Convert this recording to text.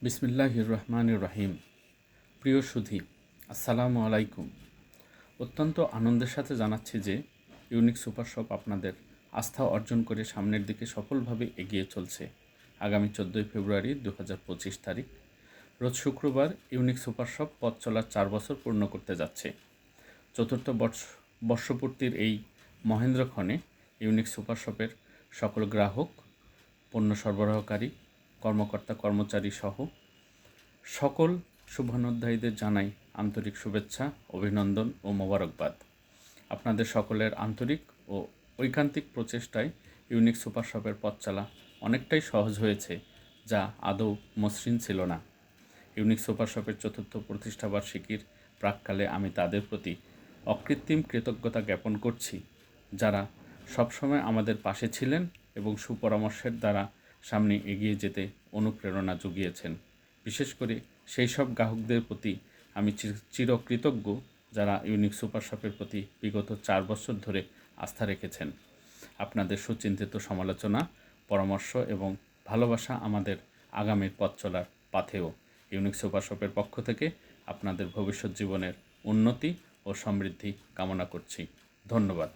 বিসমিল্লাহির রহমানির রহিম। প্রিয় সুধী, আসসালামু আলাইকুম। অত্যন্ত আনন্দের সাথে জানাচ্ছি যে ইউনিক সুপার শপ আপনাদের আস্থা অর্জন করে সামনের দিকে সফলভাবে এগিয়ে চলছে। আগামী 14ই ফেব্রুয়ারি 2025 তারিখ রোজ শুক্রবার ইউনিক সুপার শপ পথ চলার 4 বছর পূর্ণ করতে যাচ্ছে। চতুর্থ বর্ষপূর্তির এই মহেন্দ্রক্ষণে ইউনিক সুপার শপের সকল গ্রাহক, পণ্য সরবরাহকারী, কর্মকর্তা কর্মচারী সহ সকল শুভানুধ্যায়ীদের জানাই আন্তরিক শুভেচ্ছা, অভিনন্দন ও মোবারকবাদ। আপনাদের সকলের আন্তরিক ও ঐকান্তিক প্রচেষ্টায় ইউনিক সুপার শপের পথ চলা অনেকটাই সহজ হয়েছে, যা আদৌ মসৃণ ছিল না। ইউনিক সুপার শপের চতুর্থ প্রতিষ্ঠাবার্ষিকীর প্রাক্কালে আমি তাদের প্রতি অকৃত্রিম কৃতজ্ঞতা জ্ঞাপন করছি, যারা সবসময় আমাদের পাশে ছিলেন এবং সুপরামর্শের দ্বারা সামনে এগিয়ে যেতে অনুপ্রেরণা জুগিয়েছেন। বিশেষ করে সেই সব গ্রাহকদের প্রতি আমি চিরকৃতজ্ঞ, যারা ইউনিক সুপার শপের প্রতি বিগত 4 বছর ধরে আস্থা রেখেছেন। আপনাদের সুচিন্তিত সমালোচনা, পরামর্শ এবং ভালোবাসা আমাদের আগামীর পথ চলার পাথেয়। ইউনিক সুপার শপের পক্ষ থেকে আপনাদের ভবিষ্যৎ জীবনের উন্নতি ও সমৃদ্ধি কামনা করছি। ধন্যবাদ।